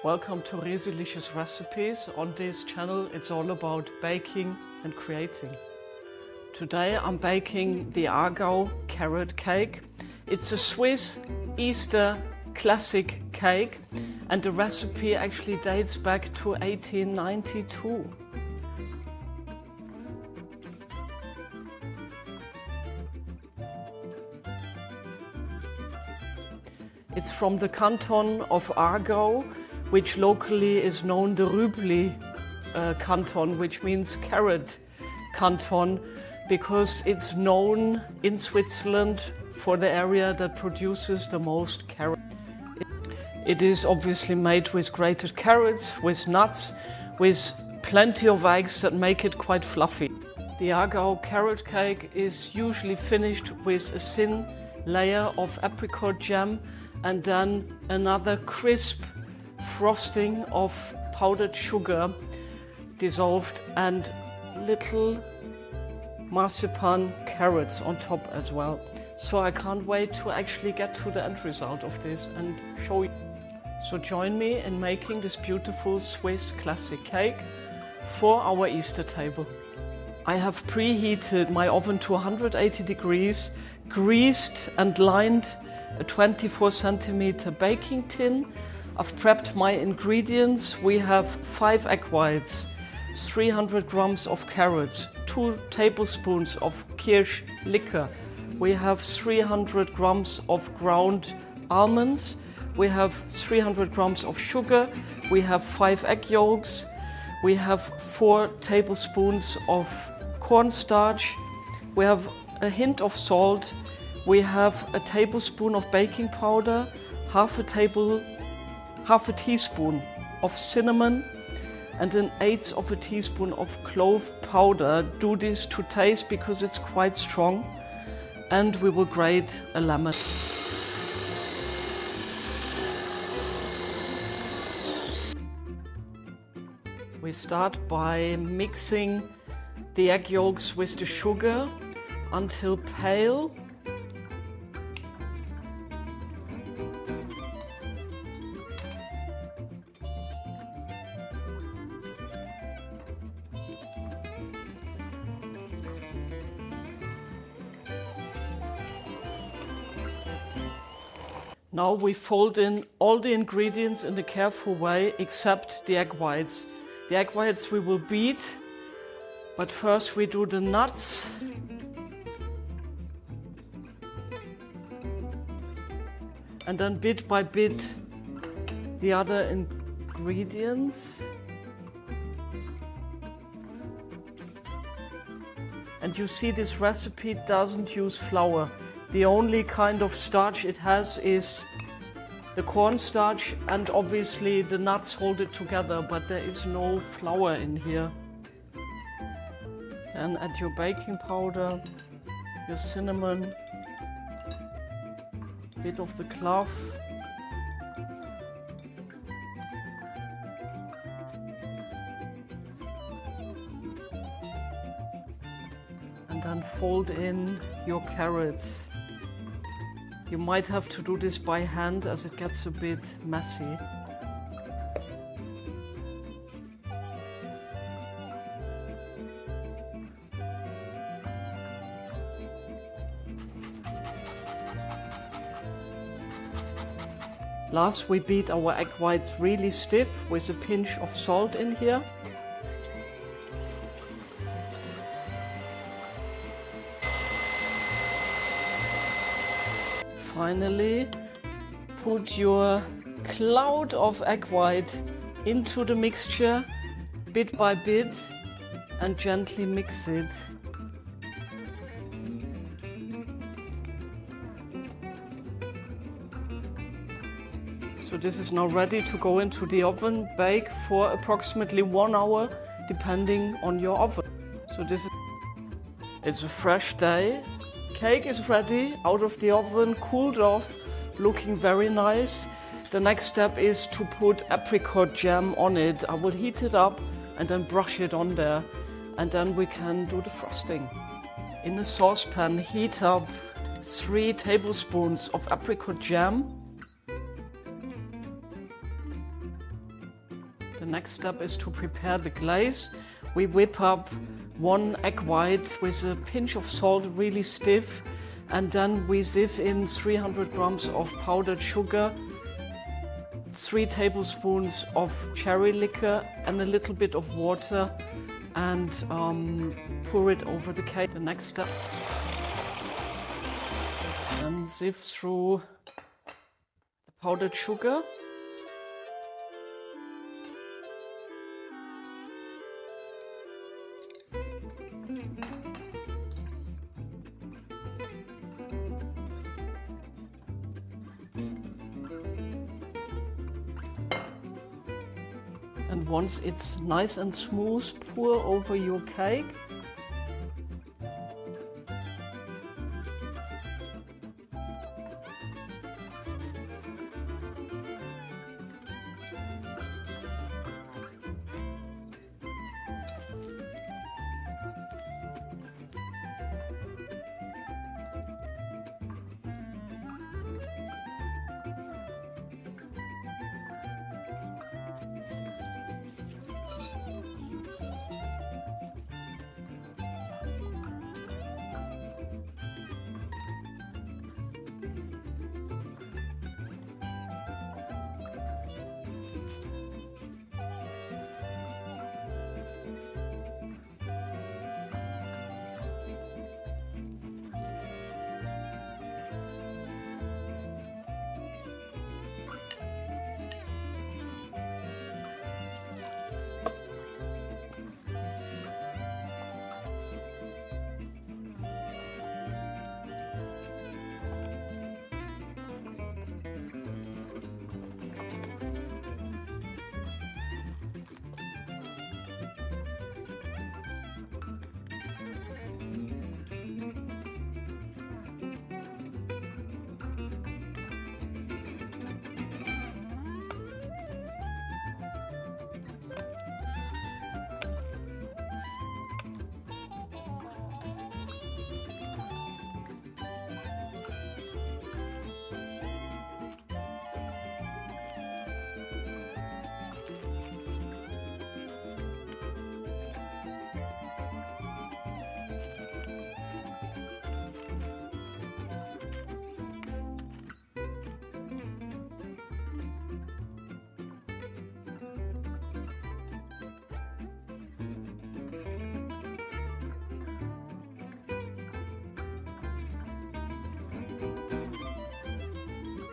Welcome to Resi-licious recipes. On this channel it's all about baking and creating. Today I'm baking the Aargau carrot cake. It's a Swiss Easter classic cake and the recipe actually dates back to 1892. It's from the canton of Aargau, which locally is known the Rüblitorte canton, which means carrot canton, because it's known in Switzerland for the area that produces the most carrot. It is obviously made with grated carrots, with nuts, with plenty of eggs that make it quite fluffy. The Aargau carrot cake is usually finished with a thin layer of apricot jam and then another crisp frosting of powdered sugar dissolved and little marzipan carrots on top as well. So I can't wait to actually get to the end result of this and show you. So join me in making this beautiful Swiss classic cake for our Easter table. I have preheated my oven to 180 degrees, greased and lined a 24 centimeter baking tin. I've prepped my ingredients. We have 5 egg whites, 300 grams of carrots, 2 tablespoons of kirsch liquor. We have 300 grams of ground almonds. We have 300 grams of sugar. We have 5 egg yolks. We have 4 tablespoons of cornstarch. We have a hint of salt. We have a tablespoon of baking powder, half a teaspoon of cinnamon, and 1/8 of a teaspoon of clove powder. Do this to taste because it's quite strong. And we will grate a lemon. We start by mixing the egg yolks with the sugar until pale. Now we fold in all the ingredients in a careful way except the egg whites. The egg whites we will beat, but first we do the nuts. And then bit by bit the other ingredients. And you see this recipe doesn't use flour. The only kind of starch it has is the cornstarch, and obviously the nuts hold it together, but there is no flour in here. Then add your baking powder, your cinnamon, a bit of the clove, and then fold in your carrots. You might have to do this by hand as it gets a bit messy. Last, we beat our egg whites really stiff with a pinch of salt in here. Finally, put your cloud of egg white into the mixture bit by bit and gently mix it. So this is now ready to go into the oven, bake for approximately 1 hour depending on your oven. So it's a fresh day. Cake is ready, out of the oven, cooled off, looking very nice. The next step is to put apricot jam on it. I will heat it up and then brush it on there, and then we can do the frosting. In a saucepan, heat up 3 tablespoons of apricot jam. The next step is to prepare the glaze. We whip up 1 egg white with a pinch of salt, really stiff, and then we sieve in 300 grams of powdered sugar, 3 tablespoons of cherry liquor and a little bit of water, and pour it over the cake. The next step, and sieve through the powdered sugar. And once it's nice and smooth, pour over your cake.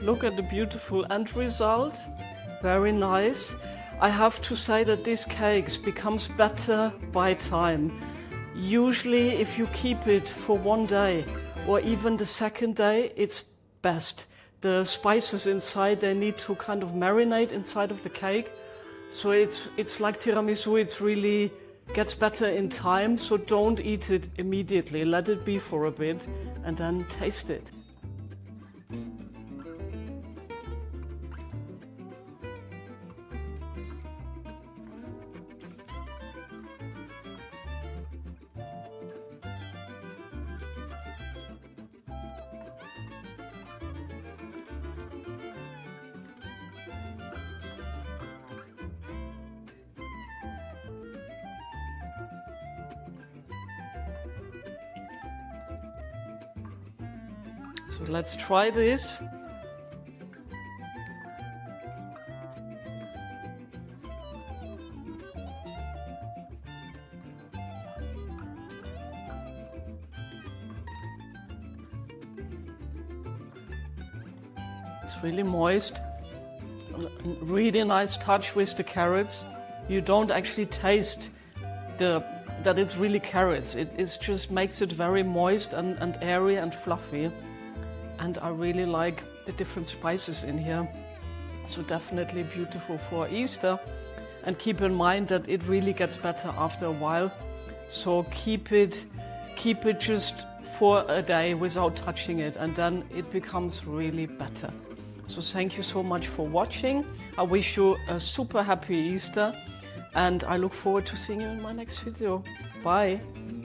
Look at the beautiful end result, very nice. I have to say that this cake becomes better by time. Usually if you keep it for 1 day or even the second day, it's best. The spices inside, they need to kind of marinate inside of the cake. So it's like tiramisu, it's really gets better in time, so don't eat it immediately. Let it be for a bit and then taste it. So let's try this. It's really moist, really nice touch with the carrots. You don't actually taste that it's really carrots. It just makes it very moist and airy and fluffy. And I really like the different spices in here. So definitely beautiful for Easter. And keep in mind that it really gets better after a while. So keep it just for a day without touching it, and then it becomes really better. So thank you so much for watching. I wish you a super happy Easter, and I look forward to seeing you in my next video. Bye.